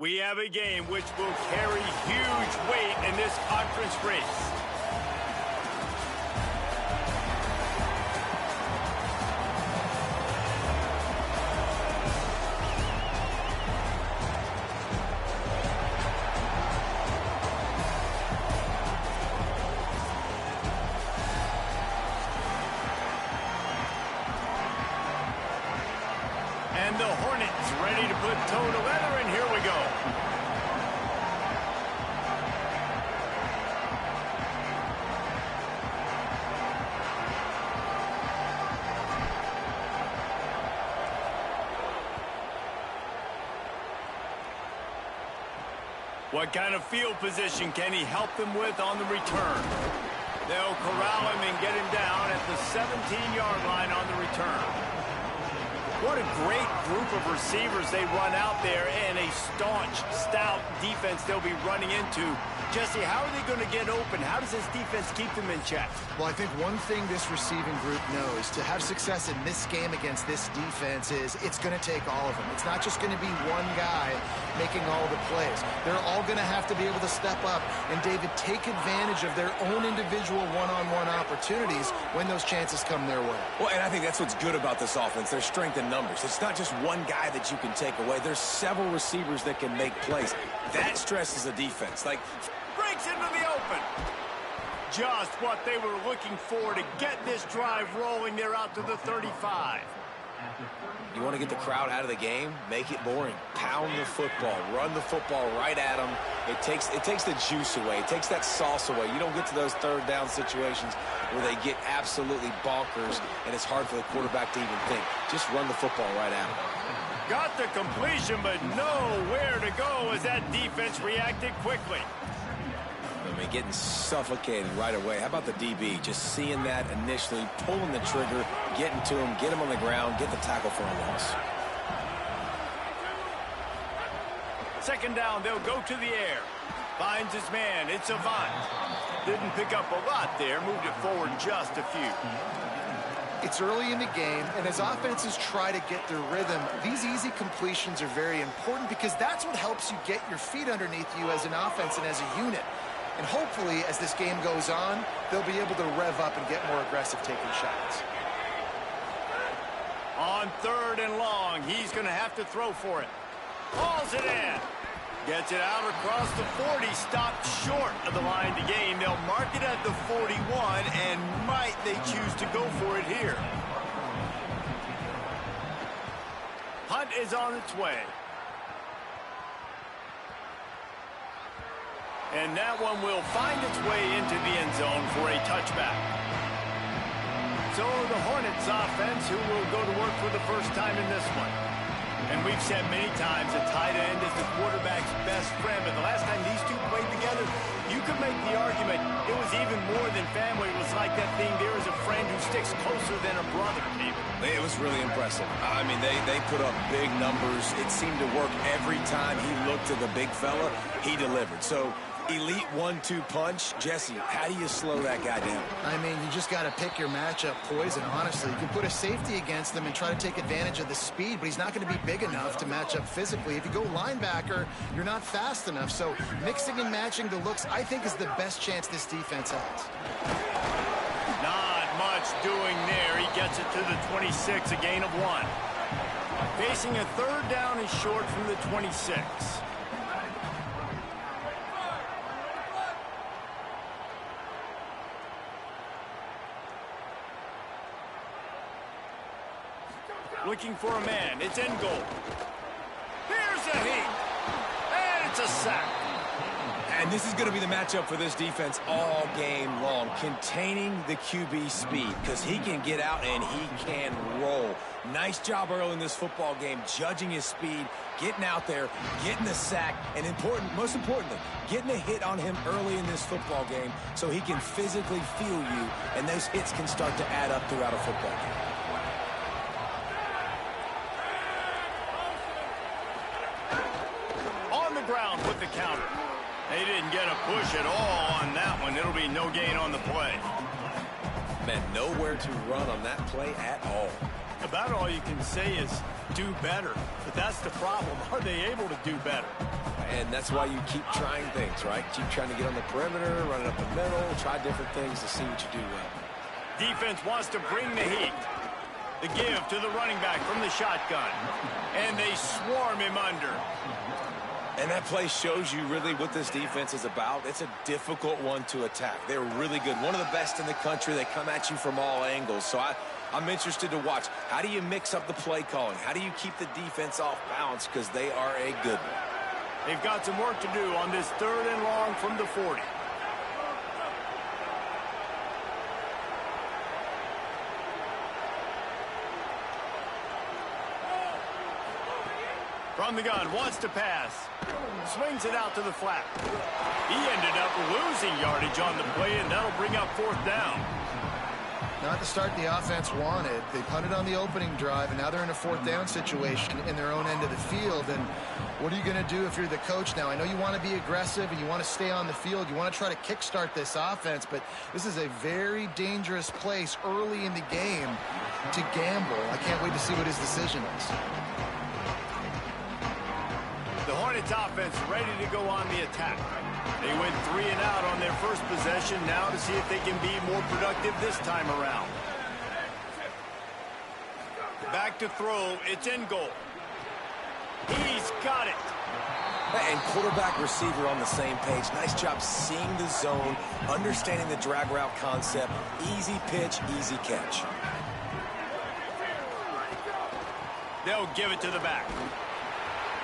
We have a game which will carry huge weight in this conference race. And the Hornets ready to put toe to leather, and here we go. What kind of field position can he help them with on the return? They'll corral him and get him down at the 17-yard line on the return. What a great group of receivers they run out there, and a staunch, stout defense they'll be running into. Jesse, how are they going to get open? How does this defense keep them in check? Well, I think one thing this receiving group knows to have success in this game against this defense is it's going to take all of them. It's not just going to be one guy making all the plays. They're all going to have to be able to step up and, David, take advantage of their own individual one-on-one opportunities when those chances come their way. Well, and I think that's what's good about this offense, their strength in numbers. It's not just one guy that you can take away. There's several receivers that can make plays. That stresses the defense. Breaks into the open. Just what they were looking for to get this drive rolling. They're out to the 35. You want to get the crowd out of the game? Make it boring. Pound the football. Run the football right at them. It takes the juice away. It takes that sauce away. You don't get to those third down situations where they get absolutely bonkers and it's hard for the quarterback to even think. Just run the football right at them. Got the completion, but nowhere to go as that defense reacted quickly. I mean, getting suffocated right away. How about the DB? Just seeing that initially, pulling the trigger, getting to him, get him on the ground, get the tackle for a loss. Second down, they'll go to the air. Finds his man. It's Avant. Didn't pick up a lot there. Moved it forward just a few. It's early in the game, and as offenses try to get their rhythm, these easy completions are very important because that's what helps you get your feet underneath you as an offense and as a unit. And hopefully, as this game goes on, they'll be able to rev up and get more aggressive taking shots. On third and long, he's going to have to throw for it. Hauls it in. Gets it out across the 40, stopped short of the line to gain. They'll mark it at the 41, and might they choose to go for it here. Hunt is on its way. And that one will find its way into the end zone for a touchback. So the Hornets offense, who will go to work for the first time in this one. And we've said many times a tight end is the quarterback's best friend, but the last time these two played together, you could make the argument it was even more than family. It was like that thing, there is a friend who sticks closer than a brother, David. It was really impressive. I mean, they put up big numbers. It seemed to work every time he looked at the big fella. He delivered. So elite 1-2 punch. Jesse, how do you slow that guy down? I mean, you just got to pick your matchup poison, honestly. You can put a safety against him and try to take advantage of the speed, but he's not going to be big enough to match up physically. If you go linebacker, you're not fast enough. So mixing and matching the looks, I think, is the best chance this defense has. Not much doing there. He gets it to the 26, a gain of 1. Facing a third down and short from the 26. Looking for a man. It's in goal. Here's a heat. And it's a sack. And this is going to be the matchup for this defense all game long. Containing the QB speed because he can get out and he can roll. Nice job early in this football game, judging his speed, getting out there, getting the sack, and most importantly, getting a hit on him early in this football game so he can physically feel you, and those hits can start to add up throughout a football game. Ground with the counter. They didn't get a push at all on that one. It'll be no gain on the play. Man, nowhere to run on that play at all. About all you can say is do better. But that's the problem. Are they able to do better? And that's why you keep trying things, right? Keep trying to get on the perimeter, run it up the middle, try different things to see what you do well. Defense wants to bring the heat. The give to the running back from the shotgun. And they swarm him under. And that play shows you really what this defense is about. It's a difficult one to attack. They're really good. One of the best in the country. They come at you from all angles. So I'm interested to watch. How do you mix up the play calling? How do you keep the defense off balance? Because they are a good one. They've got some work to do on this 3rd and long from the 40. From the gun, wants to pass. Swings it out to the flat. He ended up losing yardage on the play, and that'll bring up 4th down. Not the start the offense wanted. They punted on the opening drive, and now they're in a 4th down situation in their own end of the field. And what are you going to do if you're the coach now? I know you want to be aggressive and you want to stay on the field. You want to try to kickstart this offense, but this is a very dangerous place early in the game to gamble. I can't wait to see what his decision is. The Hornets offense ready to go on the attack. They went 3 and out on their first possession, now to see if they can be more productive this time around. Back to throw, it's in goal. He's got it. And quarterback receiver on the same page. Nice job seeing the zone, understanding the drag route concept. Easy pitch, easy catch. They'll give it to the back.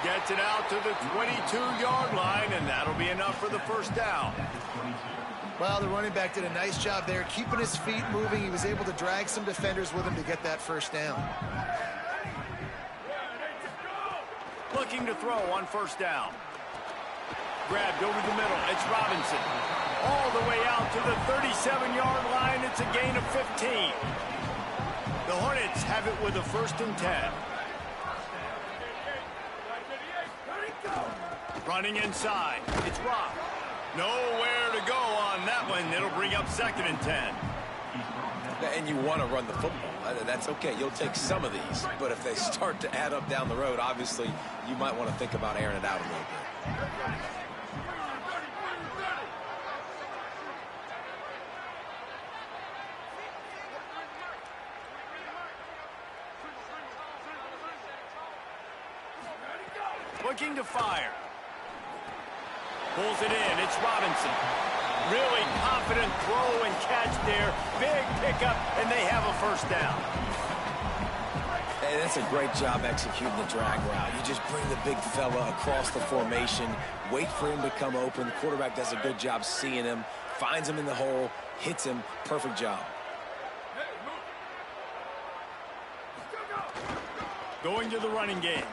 Gets it out to the 22-yard line, and that'll be enough for the 1st down. Well, the running back did a nice job there, keeping his feet moving. He was able to drag some defenders with him to get that 1st down. Looking to throw on 1st down. Grabbed over the middle. It's Robinson. All the way out to the 37-yard line. It's a gain of 15. The Hornets have it with a 1st and 10. Running inside. It's Rock. Nowhere to go on that one. It'll bring up 2nd and 10. And you want to run the football. That's okay. You'll take some of these. But if they start to add up down the road, obviously, you might want to think about airing it out a little bit. Looking to fire. Pulls it in. It's Robinson. Really confident throw and catch there. Big pickup, and they have a 1st down. Hey, that's a great job executing the drag route. You just bring the big fella across the formation, wait for him to come open. The quarterback does a good job seeing him, finds him in the hole, hits him. Perfect job. Going to the running game.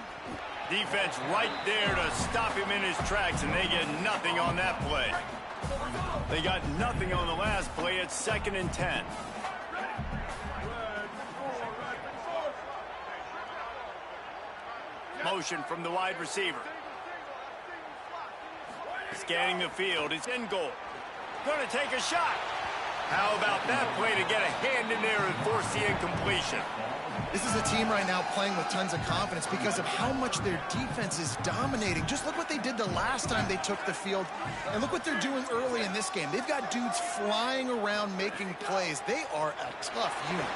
Defense right there to stop him in his tracks, and they get nothing on that play. They got nothing on the last play. It's 2nd and 10. Motion from the wide receiver. Scanning the field. It's in goal. Going to take a shot. How about that play to get a hand in there and force the incompletion? This is a team right now playing with tons of confidence because of how much their defense is dominating. Just look what they did the last time they took the field, and look what they're doing early in this game. They've got dudes flying around making plays. They are a tough unit.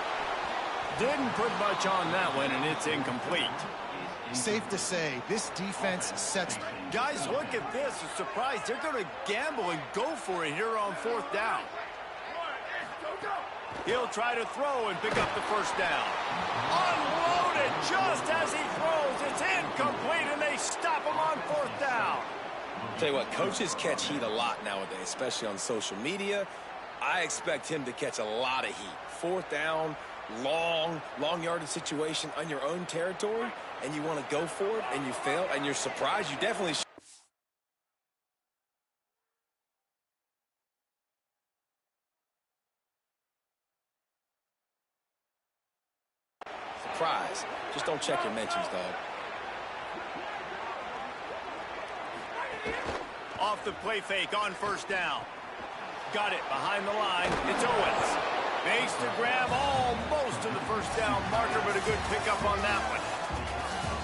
Didn't put much on that one, and it's incomplete. Safe to say, this defense sets... Guys, look at this. A surprise. They're going to gamble and go for it here on 4th down. He'll try to throw and pick up the 1st down. Unloaded just as he throws. It's incomplete, and they stop him on 4th down. Tell you what, coaches catch heat a lot nowadays, especially on social media. I expect him to catch a lot of heat. 4th down, long yardage situation on your own territory, and you want to go for it, and you fail, and you're surprised. You definitely should. Surprise. Just don't check your mentions, dog. Off the play fake on 1st down. Got it behind the line. It's Owens. Makes the grab almost to the first down marker, but a good pickup on that one.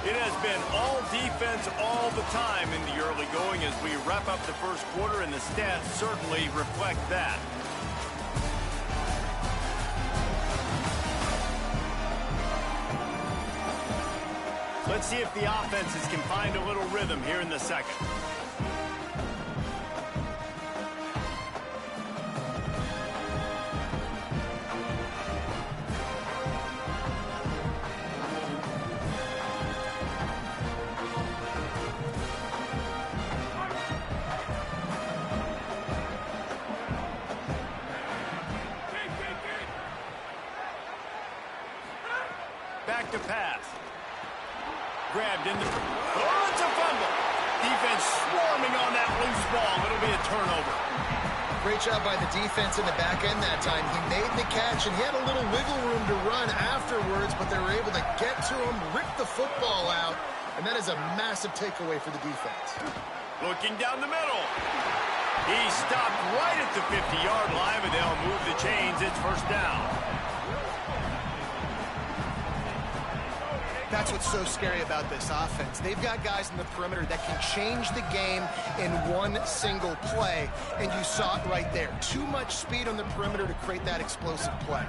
It has been all defense all the time in the early going as we wrap up the first quarter, and the stats certainly reflect that. Let's see if the offenses can find a little rhythm here in the second. Back to pass. Grabbed in the... Oh, it's a fumble. Defense swarming on that loose ball. It'll be a turnover. Great job by the defense in the back end that time. He made the catch, and he had a little wiggle room to run afterwards, but they were able to get to him, rip the football out, and that is a massive takeaway for the defense. Looking down the middle. He stopped right at the 50-yard line, but they'll move the chains. It's first down. That's what's so scary about this offense. They've got guys in the perimeter that can change the game in one single play, and you saw it right there. Too much speed on the perimeter to create that explosive play.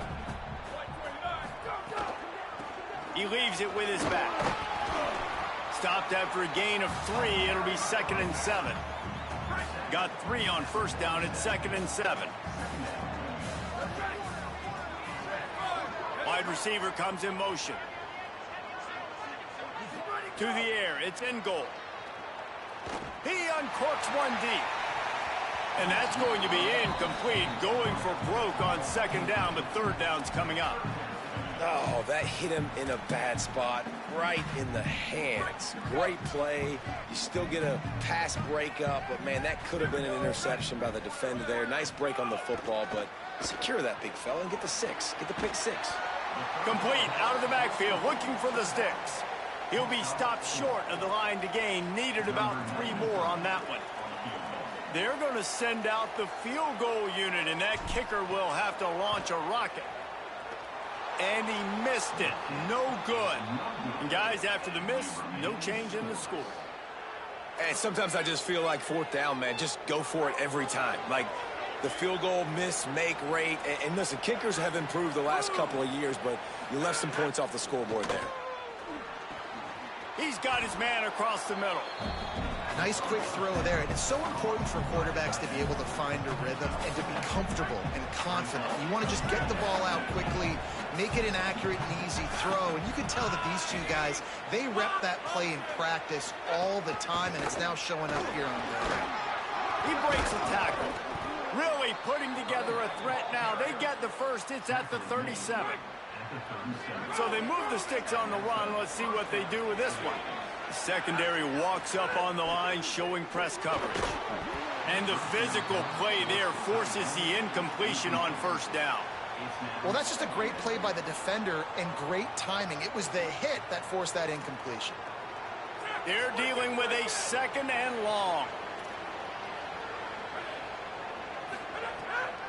He leaves it with his back. Stopped after a gain of 3. It'll be 2nd and 7. Got 3 on first down. It's 2nd and 7. Wide receiver comes in motion. To the air, it's in goal. He uncorks one deep. And that's going to be incomplete, going for broke on second down, but third down's coming up. Oh, that hit him in a bad spot, right in the hands. Great play. You still get a pass breakup, but, man, that could have been an interception by the defender there. Nice break on the football, but secure that big fella and get the 6. Get the pick 6. Complete, out of the backfield, looking for the sticks. He'll be stopped short of the line to gain. Needed about 3 more on that one. They're going to send out the field goal unit, and that kicker will have to launch a rocket. And he missed it. No good. And guys, after the miss, no change in the score. And sometimes I just feel like fourth down, man. Just go for it every time. Like the field goal miss, make rate. And listen, kickers have improved the last couple of years, but you left some points off the scoreboard there. He's got his man across the middle. Nice quick throw there. And it's so important for quarterbacks to be able to find a rhythm and to be comfortable and confident. You want to just get the ball out quickly, make it an accurate and easy throw. And you can tell that these two guys, they rep that play in practice all the time, and it's now showing up here on the ground. He breaks a tackle. Really putting together a threat now. They get the first. It's at the 37. So they move the sticks on the run. Let's see what they do with this one. The secondary walks up on the line, showing press coverage. And the physical play there forces the incompletion on first down. Well, that's just a great play by the defender and great timing. It was the hit that forced that incompletion. They're dealing with a 2nd and long.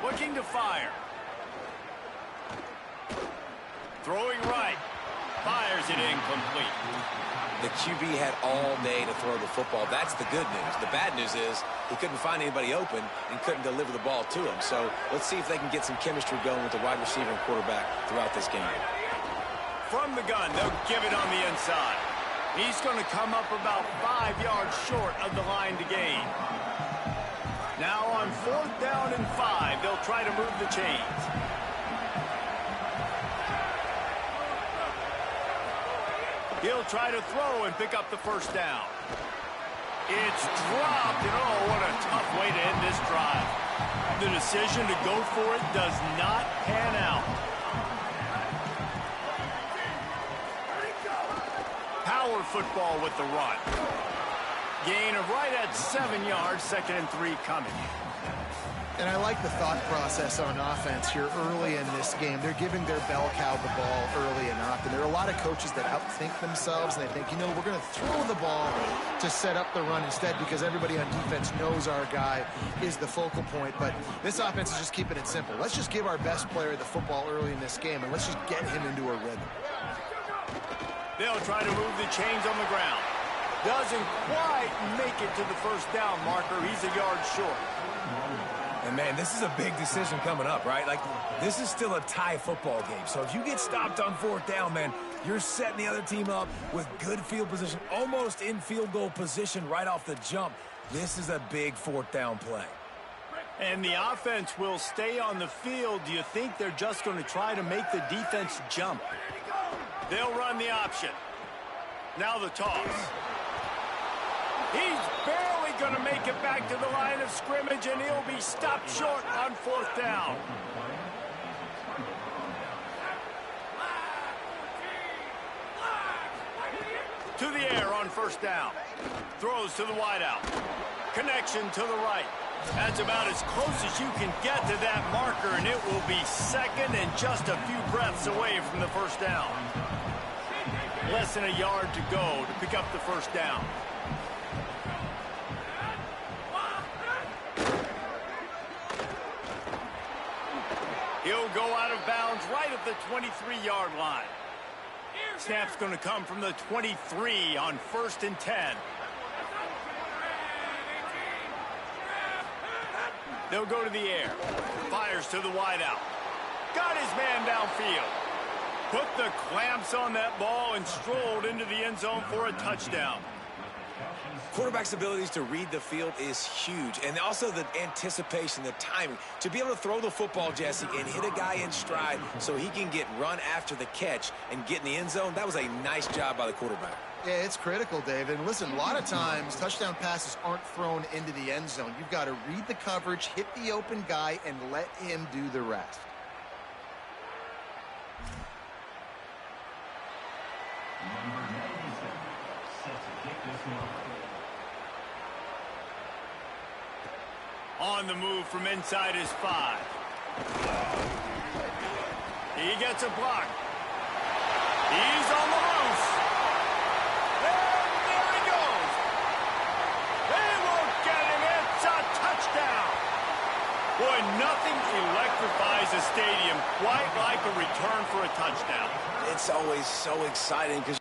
Looking to fire. Throwing right. Fires it incomplete. The QB had all day to throw the football. That's the good news. The bad news is he couldn't find anybody open and couldn't deliver the ball to him. So let's see if they can get some chemistry going with the wide receiver and quarterback throughout this game. From the gun, they'll give it on the inside. He's going to come up about 5 yards short of the line to gain. Now on 4th down and 5, they'll try to move the chains. He'll try to throw and pick up the first down. It's dropped, and oh, what a tough way to end this drive. The decision to go for it does not pan out. Power football with the run. Gain of right at 7 yards, 2nd and 3 coming. And I like the thought process on offense here early in this game. They're giving their bell cow the ball early and often. There are a lot of coaches that outthink themselves, and they think, you know, we're going to throw the ball to set up the run instead because everybody on defense knows our guy is the focal point. But this offense is just keeping it simple. Let's just give our best player the football early in this game, and let's just get him into a rhythm. They'll try to move the chains on the ground. Doesn't quite make it to the first down marker. He's a yard short. And, man, this is a big decision coming up, right? Like, this is still a tie football game. So if you get stopped on fourth down, man, you're setting the other team up with good field position, almost in field goal position right off the jump. This is a big fourth down play. And the offense will stay on the field. Do you think they're just going to try to make the defense jump? They'll run the option. Now the toss. He's barely going to make it back to the line of scrimmage, and he'll be stopped short on fourth down. To the air on first down. Throws to the wideout. Connection to the right. That's about as close as you can get to that marker, and it will be second and just a few breaths away from the first down. Less than a yard to go to pick up the first down. He'll go out of bounds right at the 23-yard line. Snap's going to come from the 23 on 1st and 10. They'll go to the air. Fires to the wideout. Got his man downfield. Put the clamps on that ball and strolled into the end zone for a touchdown. Quarterback's abilities to read the field is huge, and also the anticipation, the timing. To be able to throw the football, Jesse, and hit a guy in stride so he can get run after the catch and get in the end zone, that was a nice job by the quarterback. Yeah, it's critical, David. And listen, a lot of times touchdown passes aren't thrown into the end zone. You've got to read the coverage, hit the open guy, and let him do the rest. On the move from inside his 5. He gets a block. He's on the loose. And there he goes. They won't get him. It's a touchdown. Boy, nothing electrifies a stadium quite like a return for a touchdown. It's always so exciting because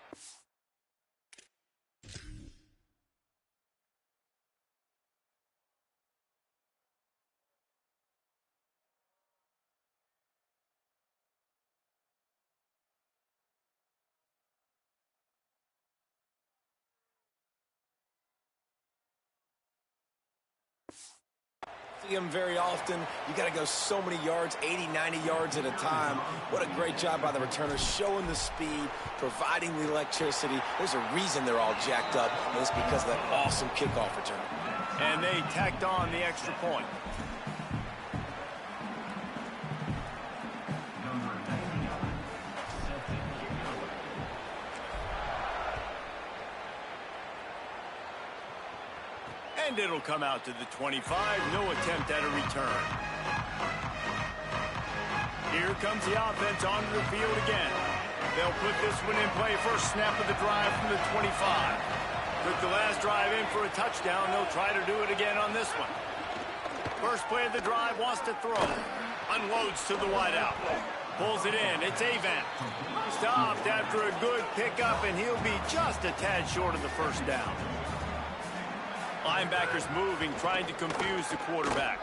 him very often. You got to go so many yards, 80, 90 yards at a time. What a great job by the returners, showing the speed, providing the electricity. There's a reason they're all jacked up, and it's because of that awesome kickoff return. And they tacked on the extra point. And it'll come out to the 25. No attempt at a return. Here comes the offense onto the field again. They'll put this one in play. First snap of the drive from the 25. Took the last drive in for a touchdown. They'll try to do it again on this one. First play of the drive, wants to throw. Unloads to the wideout. Pulls it in. It's Avant. Stopped after a good pickup, and he'll be just a tad short of the first down. Linebackers moving, trying to confuse the quarterback.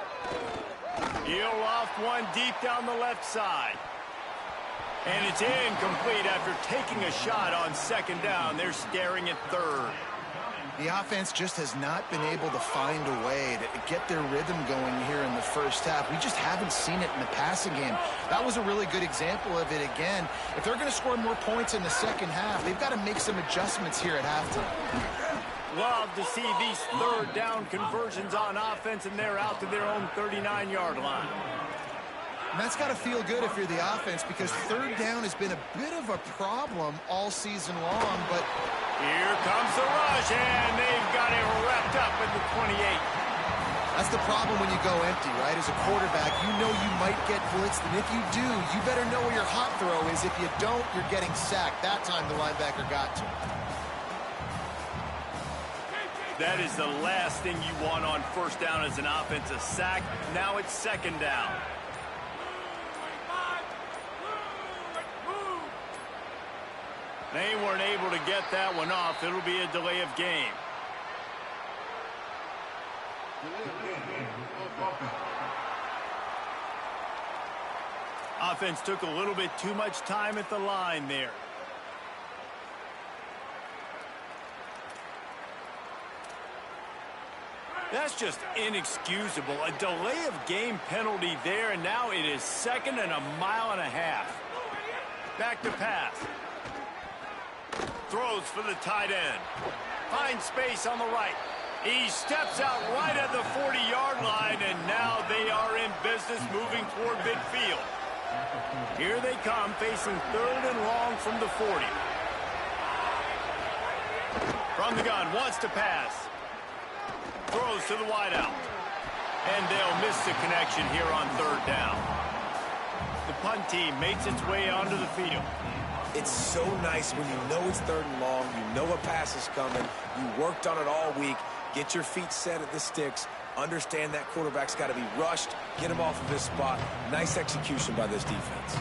He'll loft one deep down the left side. And it's incomplete after taking a shot on second down. They're staring at third. The offense just has not been able to find a way to get their rhythm going here in the first half. We just haven't seen it in the passing game. That was a really good example of it again. If they're going to score more points in the second half, they've got to make some adjustments here at halftime. Love to see these third down conversions on offense, and they're out to their own 39-yard line. And that's got to feel good if you're the offense, because third down has been a bit of a problem all season long. But here comes the rush, and they've got it wrapped up at the 28. That's the problem when you go empty, right? As a quarterback, you know you might get blitzed, and if you do, you better know where your hot throw is. If you don't, you're getting sacked. That time the linebacker got to him. That is the last thing you want on first down as an offense, a sack. Now it's second down. They weren't able to get that one off. It'll be a delay of game. Offense took a little bit too much time at the line there. That's just inexcusable. A delay of game penalty there, and now it is 2nd and 1.5 miles. Back to pass. Throws for the tight end. Finds space on the right. He steps out right at the 40-yard line, and now they are in business moving toward midfield. Here they come, facing 3rd and long from the 40. From the gun, wants to pass. Throws to the wideout. And they'll miss the connection here on 3rd down. The punt team makes its way onto the field. It's so nice when you know it's 3rd and long, you know a pass is coming, you worked on it all week, get your feet set at the sticks, understand that quarterback's got to be rushed, get him off of his spot. Nice execution by this defense.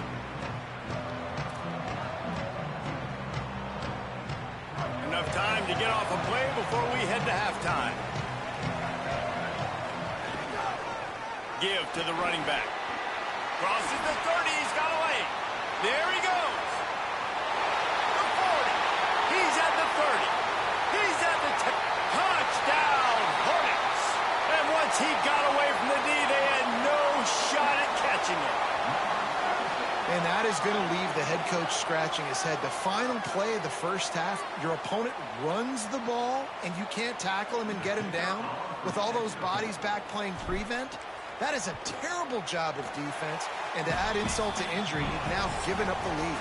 Enough time to get off a play before we head to halftime. Give to the running back. Crosses the 30, he's got away. There he goes. The 40. He's at the 30. He's at the 10. Touchdown, Hornets. And once he got away from the D, they had no shot at catching him. And that is going to leave the head coach scratching his head. The final play of the first half, your opponent runs the ball, and you can't tackle him and get him down with all those bodies back playing prevent. That is a terrible job of defense, and to add insult to injury, you've now given up the lead.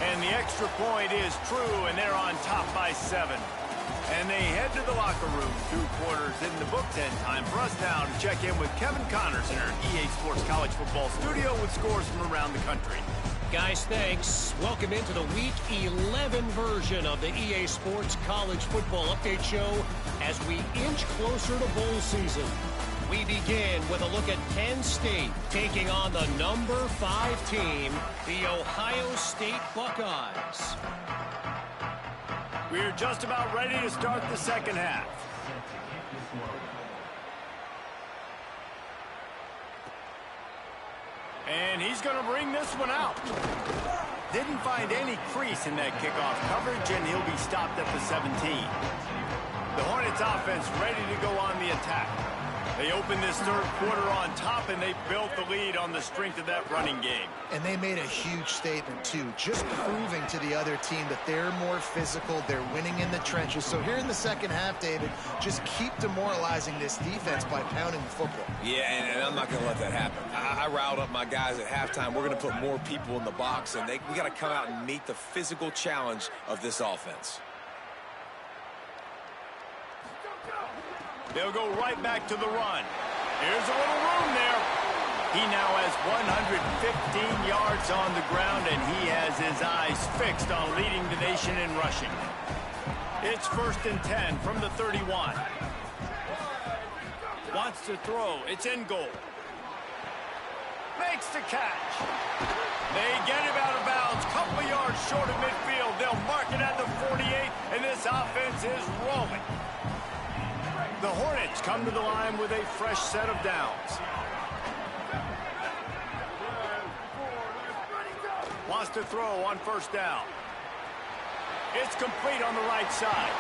And the extra point is true, and they're on top by 7. And they head to the locker room. 2 quarters in the books, and time for us now to check in with Kevin Connors in our EA Sports College Football studio with scores from around the country. Guys, thanks. Welcome into the Week 11 version of the EA Sports College Football Update Show as we inch closer to bowl season. We begin with a look at Penn State taking on the number 5 team, the Ohio State Buckeyes. We're just about ready to start the second half. And he's going to bring this one out. Didn't find any crease in that kickoff coverage, and he'll be stopped at the 17. The Hornets offense ready to go on the attack. They opened this 3rd quarter on top, and they built the lead on the strength of that running game. And they made a huge statement, too, just proving to the other team that they're more physical, they're winning in the trenches. So here in the second half, David, just keep demoralizing this defense by pounding the football. Yeah, and I'm not going to let that happen. I riled up my guys at halftime. We're going to put more people in the box, and we got to come out and meet the physical challenge of this offense. They'll go right back to the run. Here's a little room there. He now has 115 yards on the ground, and he has his eyes fixed on leading the nation in rushing. It's 1st and 10 from the 31. Wants to throw. It's in goal. Makes the catch. They get him out of bounds. Couple yards short of midfield. They'll mark it at the 48, and this offense is rolling. The Hornets come to the line with a fresh set of downs. Wants to throw on 1st down. It's complete on the right side.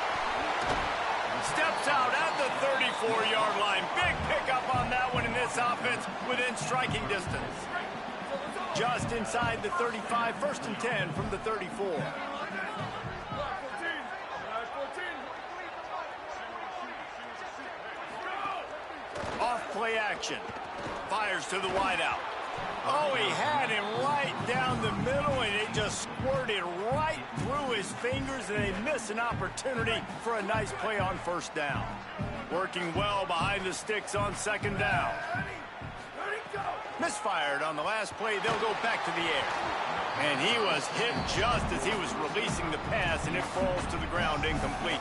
Steps out at the 34-yard line. Big pickup on that one in this offense within striking distance. Just inside the 35, 1st and 10 from the 34. Off play action. Fires to the wideout. Oh, he had him right down the middle, and it just squirted right through his fingers, and they miss an opportunity for a nice play on 1st down. Working well behind the sticks on second down. Misfired on the last play. They'll go back to the air. And he was hit just as he was releasing the pass, and it falls to the ground incomplete.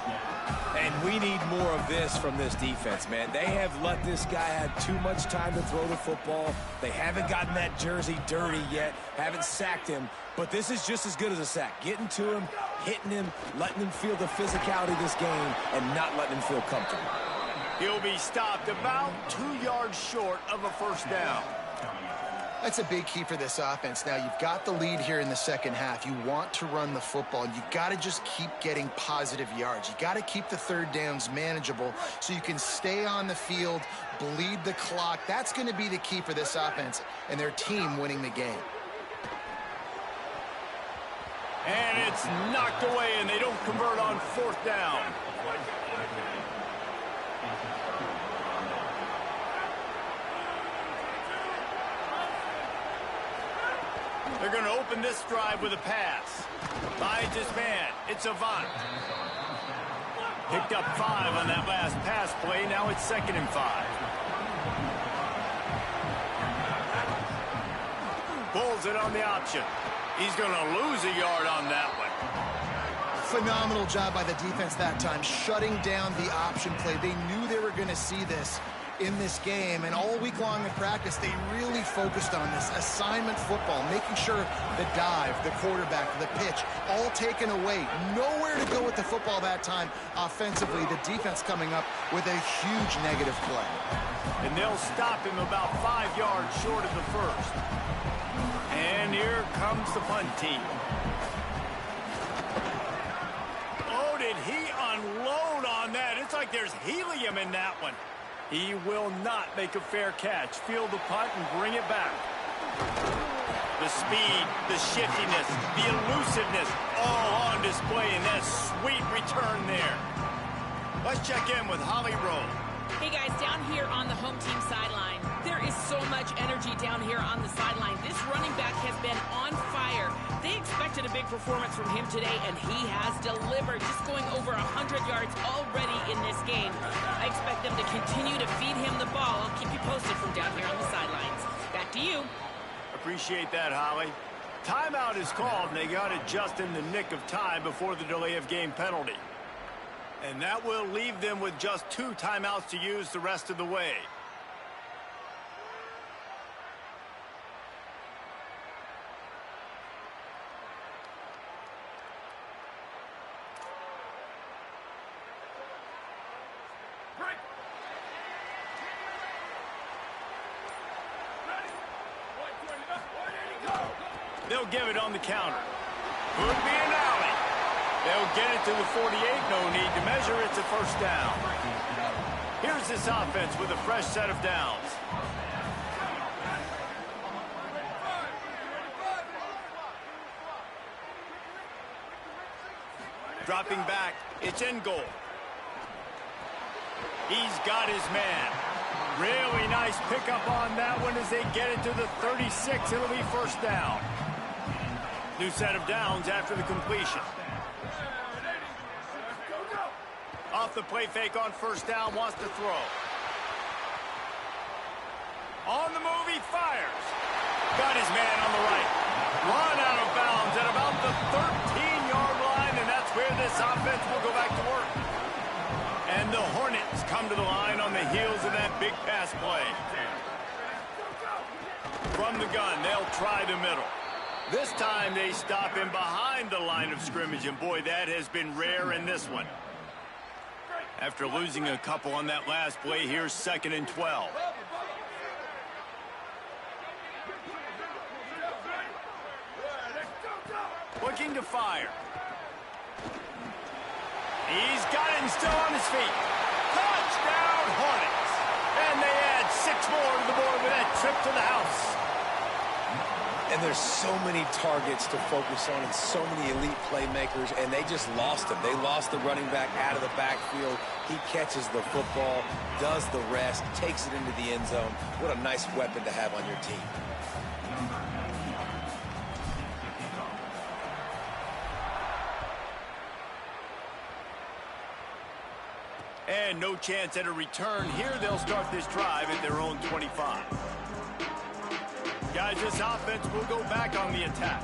And we need more of this from this defense, man. They have let this guy have too much time to throw the football. They haven't gotten that jersey dirty yet, haven't sacked him. But this is just as good as a sack. Getting to him, hitting him, letting him feel the physicality of this game, and not letting him feel comfortable. He'll be stopped about 2 yards short of a first down. That's a big key for this offense. Now, you've got the lead here in the second half. You want to run the football. You've got to just keep getting positive yards. You got to keep the third downs manageable so you can stay on the field, bleed the clock. That's going to be the key for this offense and their team winning the game. And it's knocked away, and they don't convert on fourth down. They're going to open this drive with a pass. Finds his man. It's Avant. Picked up 5 on that last pass play. Now it's 2nd and 5. Pulls it on the option. He's going to lose a yard on that one. Phenomenal job by the defense that time, shutting down the option play. They knew they were going to see this in this game, and all week long in practice, they really focused on this assignment football, making sure the dive, the quarterback, the pitch, all taken away. Nowhere to go with the football that time offensively. The defense coming up with a huge negative play. And they'll stop him about 5 yards short of the first. And here comes the punt team. Oh, did he unload on that? It's like there's helium in that one. He will not make a fair catch. Field the punt and bring it back. The speed, the shiftiness, the elusiveness, all on display in that sweet return there. Let's check in with Holly Rowe. Hey guys, down here on the home team sideline, there is so much energy down here on the sideline. This running back has been on fire. They expected a big performance from him today, and he has delivered, just going over 100 yards already in this game. I expect them to continue to feed him the ball. I'll keep you posted from down here on the sidelines. Back to you. Appreciate that, Holly. Timeout is called, and they got it just in the nick of time before the delay of game penalty. And that will leave them with just 2 timeouts to use the rest of the way. They'll give it on the counter. Could be an alley. They'll get it to the 48. No need to measure. It's a first down. Here's this offense with a fresh set of downs. Dropping back. It's in goal. He's got his man. Really nice pickup on that one as they get it to the 36. It'll be first down. New set of downs after the completion. Off the play fake on first down, wants to throw. On the move, he fires. Got his man on the right. Run out of bounds at about the 13-yard line, and that's where this offense will go back to work. And the Hornets come to the line on the heels of that big pass play. From the gun, they'll try the middle. This time they stop him behind the line of scrimmage, and boy, that has been rare in this one. After losing a couple on that last play, here's 2nd and 12. Looking to fire. He's got it and still on his feet. Touchdown, Hornets. And they add 6 more to the board with that trip to the house. And there's so many targets to focus on and so many elite playmakers, and they just lost him. They lost the running back out of the backfield. He catches the football, does the rest, takes it into the end zone. What a nice weapon to have on your team. And no chance at a return here. They'll start this drive at their own 25. Guys, this offense will go back on the attack.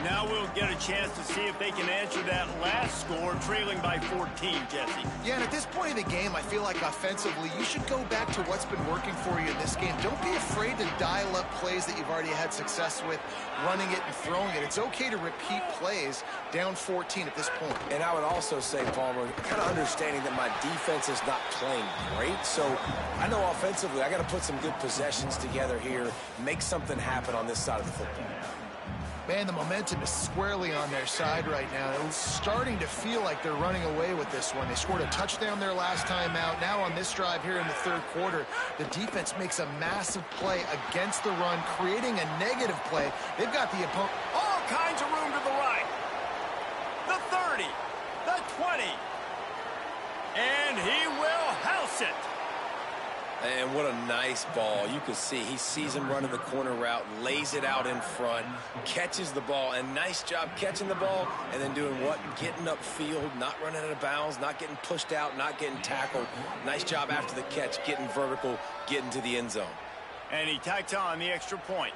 Now we'll get a chance to see if they can answer that last score, trailing by 14, Jesse. Yeah, and at this point in the game, I feel like offensively, you should go back to what's been working for you in this game. Don't be afraid to dial up plays that you've already had success with, running it and throwing it. It's okay to repeat plays down 14 at this point. And I would also say, Palmer, kind of understanding that my defense is not playing great, so I know offensively I got to put some good possessions together here, make something happen on this side of the football. Man, the momentum is squarely on their side right now. It's starting to feel like they're running away with this one. They scored a touchdown their last time out. Now on this drive here in the third quarter, the defense makes a massive play against the run, creating a negative play. They've got the opponent. All kinds of room to the right. The 30, the 20. And he will house it. And what a nice ball. You can see he sees him running the corner route, lays it out in front, catches the ball, and nice job catching the ball and then doing what? Getting upfield, not running out of bounds, not getting pushed out, not getting tackled. Nice job after the catch, getting vertical, getting to the end zone. And he tacks on the extra point.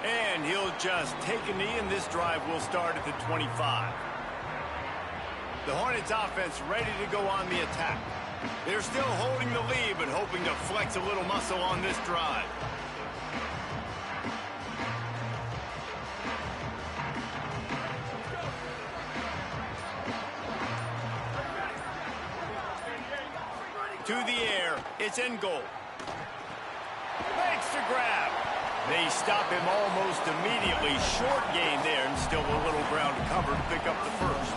And he'll just take a knee, and this drive will start at the 25. The Hornets offense ready to go on the attack. They're still holding the lead, but hoping to flex a little muscle on this drive. To the air, it's in goal. Makes the grab. They stop him almost immediately. Short gain there, and still a little ground to cover to pick up the first.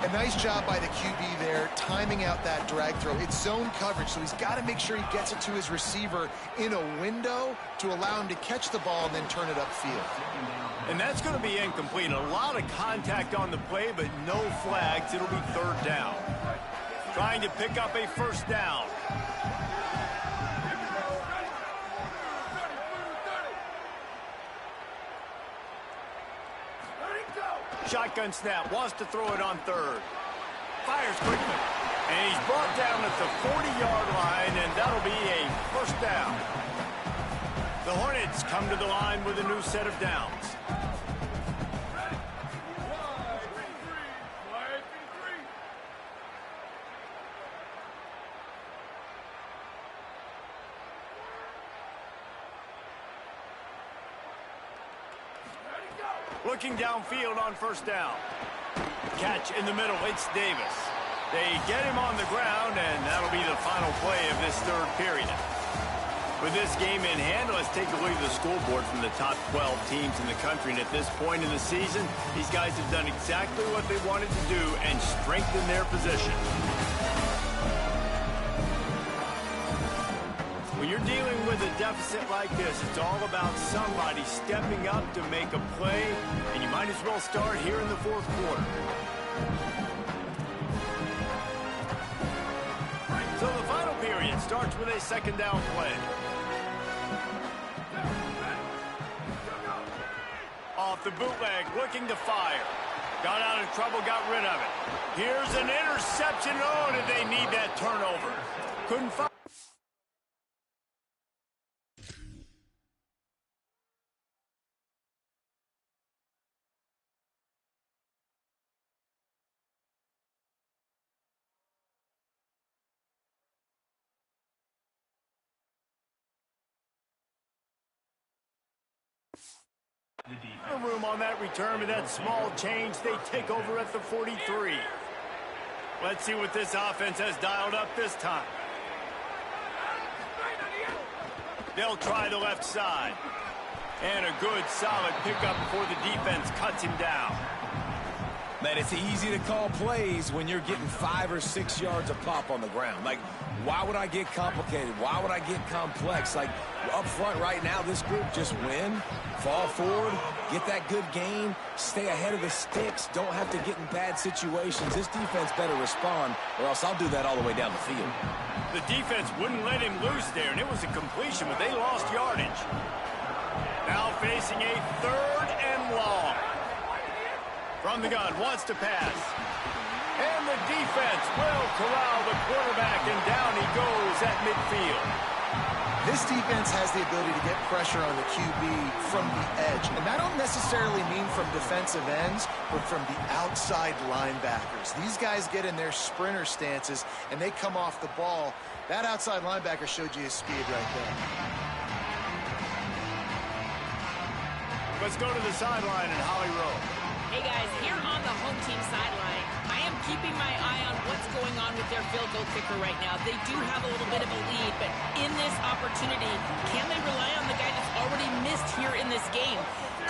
A nice job by the QB there, timing out that drag throw. It's zone coverage, so he's got to make sure he gets it to his receiver in a window to allow him to catch the ball and then turn it upfield. And that's going to be incomplete. A lot of contact on the play, but no flags. It'll be third down. Trying to pick up a first down. Shotgun snap, wants to throw it on third. Fires quickly. And he's brought down at the 40-yard line, and that'll be a first down. The Hornets come to the line with a new set of downs. Looking downfield on first down. Catch in the middle, it's Davis. They get him on the ground, and that'll be the final play of this third period. With this game in hand, let's take a look at the scoreboard from the top 12 teams in the country. And at this point in the season, these guys have done exactly what they wanted to do and strengthened their position. When you're dealing with a deficit like this, it's all about somebody stepping up to make a play, and you might as well start here in the fourth quarter. So the final period starts with a second down play. Off the bootleg, looking to fire. Got out of trouble, got rid of it. Here's an interception. Oh, did they need that turnover? Couldn't fire. Room on that return with that small change. They take over at the 43. Let's see what this offense has dialed up this time. They'll try the left side. And a good, solid pickup before the defense cuts him down. Man, it's easy to call plays when you're getting 5 or 6 yards of pop on the ground. Like, why would I get complicated? Why would I get complex? Like, up front right now, this group just win, fall forward, get that good gain, stay ahead of the sticks, don't have to get in bad situations. This defense better respond, or else I'll do that all the way down the field. The defense wouldn't let him loose there, and it was a completion, but they lost yardage. Now facing a 3rd and long. From the gun, wants to pass. And the defense will corral the quarterback, and down he goes at midfield. This defense has the ability to get pressure on the QB from the edge. And that don't necessarily mean from defensive ends, but from the outside linebackers. These guys get in their sprinter stances, and they come off the ball. That outside linebacker showed you his speed right there. Let's go to the sideline in Holly Rowe. Hey, guys, here on the home team sideline, I am keeping my eye on what's going on with their field goal kicker right now. They do have a little bit of a lead, but in this opportunity, can they rely on the guy that's already missed here in this game?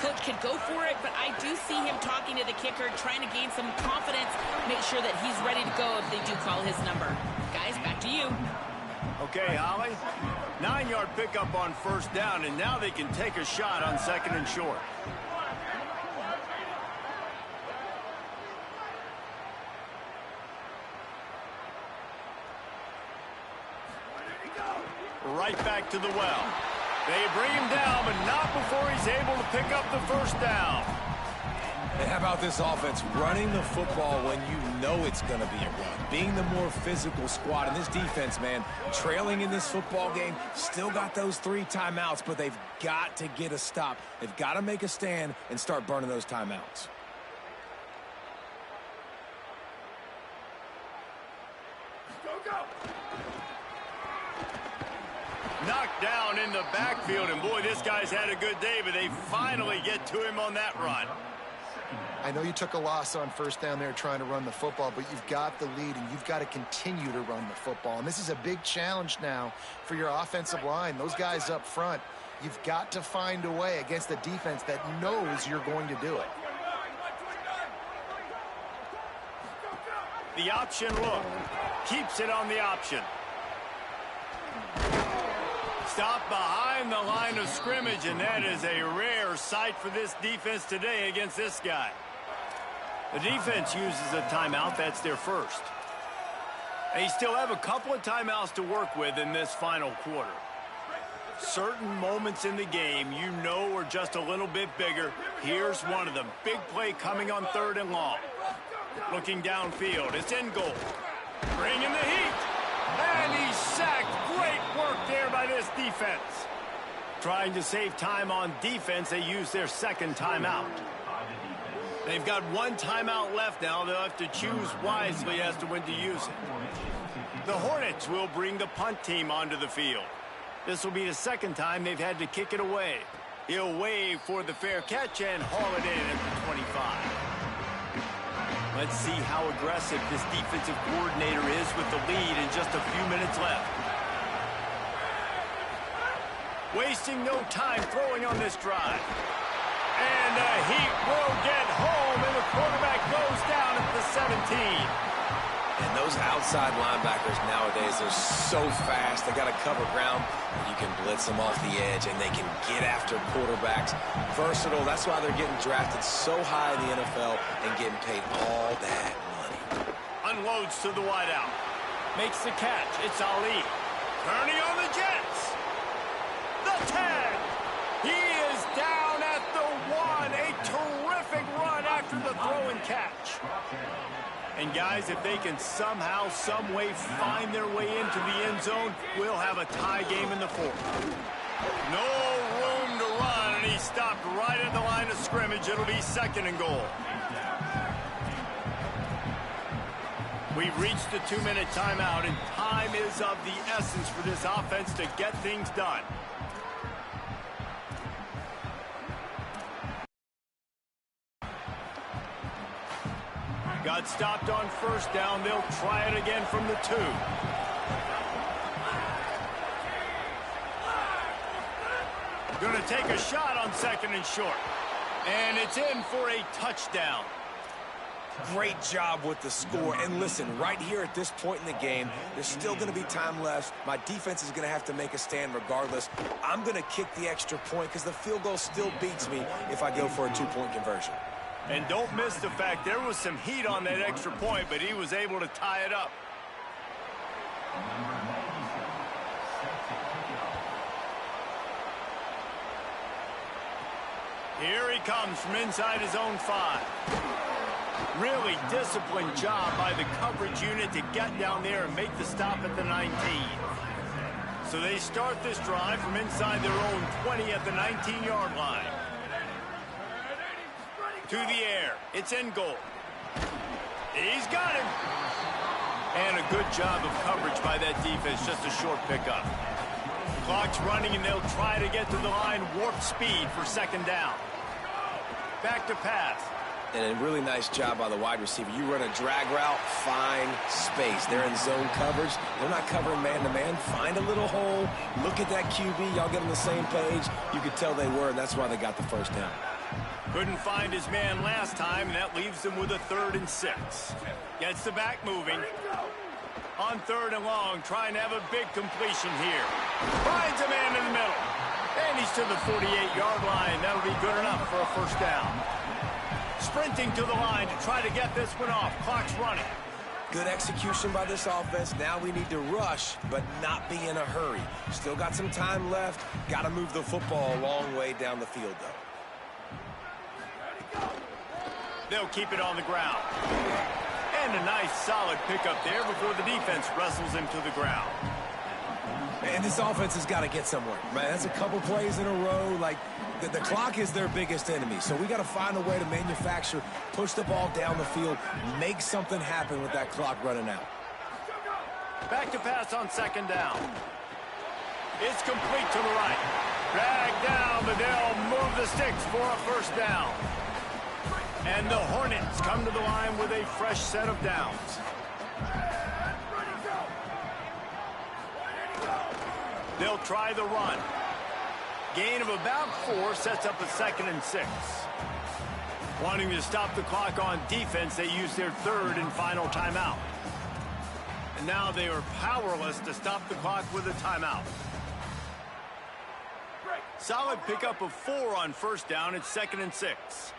Coach could go for it, but I do see him talking to the kicker, trying to gain some confidence, make sure that he's ready to go if they do call his number. Guys, back to you. Okay, Holly. 9-yard pickup on 1st down, and now they can take a shot on 2nd and short. Right back to the well. They bring him down, but not before he's able to pick up the 1st down. And how about this offense running the football when you know it's going to be a run? Being the more physical squad. And this defense, man, trailing in this football game, still got those 3 timeouts, but they've got to get a stop. They've got to make a stand and start burning those timeouts. Knocked down in the backfield, and boy, this guy's had a good day, but they finally get to him on that run. I know you took a loss on 1st down there trying to run the football, but you've got the lead, and you've got to continue to run the football. And this is a big challenge now for your offensive line. Those guys up front, you've got to find a way against a defense that knows you're going to do it. The option look. Keeps it on the option. Stopped behind the line of scrimmage, and that is a rare sight for this defense today against this guy. The defense uses a timeout. That's their 1st. They still have a couple of timeouts to work with in this final quarter. Certain moments in the game you know are just a little bit bigger. Here's one of them. Big play coming on 3rd and long. Looking downfield. It's in goal. Bringing the heat. And he's sacked. Great work there by this defense. Trying to save time on defense, they use their 2nd timeout. They've got 1 timeout left now. They'll have to choose wisely as to when to use it. The Hornets will bring the punt team onto the field. This will be the 2nd time they've had to kick it away. He'll wave for the fair catch and haul it in at the 25. Let's see how aggressive this defensive coordinator is with the lead and just a few minutes left. Wasting no time throwing on this drive. And the Heat will get home, and the quarterback goes down at the 17. And those outside linebackers nowadays are so fast. They got to cover ground. You can blitz them off the edge, and they can get after quarterbacks. Versatile. That's why they're getting drafted so high in the NFL and getting paid all that money. Unloads to the wideout. Makes the catch. It's Ali. Turning on the Jets. The 10. He is down at the 1. A terrific run after the throw and catch. And guys, if they can somehow, some way find their way into the end zone, we'll have a tie game in the 4th. No room to run, and he stopped right at the line of scrimmage. It'll be 2nd and goal. We've reached the 2-minute timeout, and time is of the essence for this offense to get things done. Got stopped on 1st down. They'll try it again from the 2. Going to take a shot on 2nd and short. And it's in for a touchdown. Great job with the score. And listen, right here at this point in the game, there's still going to be time left. My defense is going to have to make a stand regardless. I'm going to kick the extra point because the field goal still beats me if I go for a two-point conversion. And don't miss the fact there was some heat on that extra point, but he was able to tie it up. Here he comes from inside his own 5. Really disciplined job by the coverage unit to get down there and make the stop at the 19. So they start this drive from inside their own 20 at the 19-yard line. To the air. It's in goal. He's got him. And a good job of coverage by that defense. Just a short pickup. Clock's running, and they'll try to get to the line warp speed for second down. Back to pass. And a really nice job by the wide receiver. You run a drag route, find space. They're in zone coverage. They're not covering man-to-man. Find a little hole. Look at that QB. Y'all get on the same page. You could tell they were, and that's why they got the first down. Couldn't find his man last time, and that leaves him with a 3rd and 6. Gets the back moving. On 3rd and long, trying to have a big completion here. Finds a man in the middle. And he's to the 48-yard line. That'll be good enough for a first down. Sprinting to the line to try to get this one off. Clock's running. Good execution by this offense. Now we need to rush, but not be in a hurry. Still got some time left. Got to move the football a long way down the field, though. They'll keep it on the ground. And a nice solid pickup there before the defense wrestles him to the ground. And this offense has got to get somewhere, right? That's a couple plays in a row. Like, the clock is their biggest enemy. So we got to find a way to manufacture, push the ball down the field, make something happen with that clock running out. Back to pass on second down. It's complete to the right. Dragged down, but they'll move the sticks for a first down. And the Hornets come to the line with a fresh set of downs. They'll try the run. Gain of about 4 sets up a 2nd and 6. Wanting to stop the clock on defense, they use their 3rd and final timeout. And now they are powerless to stop the clock with a timeout. Solid pickup of 4 on first down. It's 2nd and 6.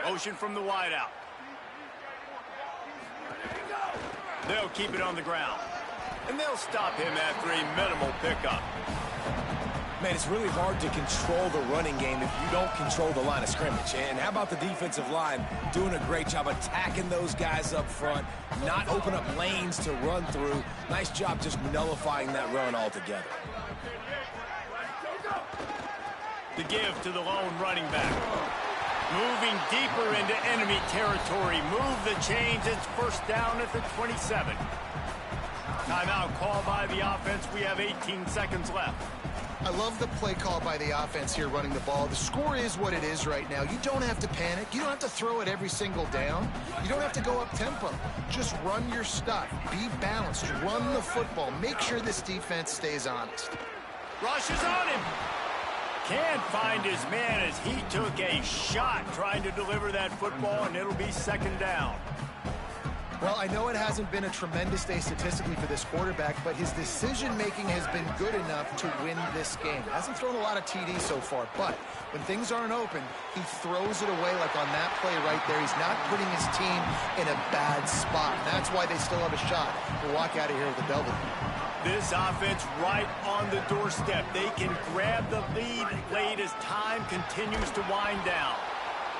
Motion from the wideout. They'll keep it on the ground. And they'll stop him after a minimal pickup. Man, it's really hard to control the running game if you don't control the line of scrimmage. And how about the defensive line doing a great job attacking those guys up front, not open up lanes to run through. Nice job just nullifying that run altogether. The give to the lone running back. Moving deeper into enemy territory. Move the chains. It's first down at the 27. Timeout call by the offense. We have 18 seconds left. I love the play call by the offense here running the ball. The score is what it is right now. You don't have to panic. You don't have to throw it every single down. You don't have to go up tempo. Just run your stuff. Be balanced. Run the football. Make sure this defense stays honest. Rushes on him. Can't find his man as he took a shot trying to deliver that football, and it'll be second down. Well, I know it hasn't been a tremendous day statistically for this quarterback, but his decision-making has been good enough to win this game. Hasn't thrown a lot of TDs so far, but when things aren't open, he throws it away like on that play right there. He's not putting his team in a bad spot. And that's why they still have a shot to walk out of here with a W. This offense right on the doorstep. They can grab the lead late as time continues to wind down.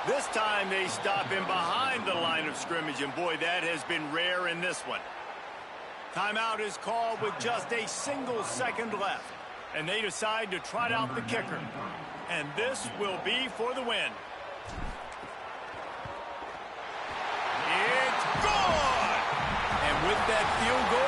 This time they stop him behind the line of scrimmage, and boy, that has been rare in this one. Timeout is called with just a single second left, and they decide to trot out the kicker. And this will be for the win. It's good! And with that field goal,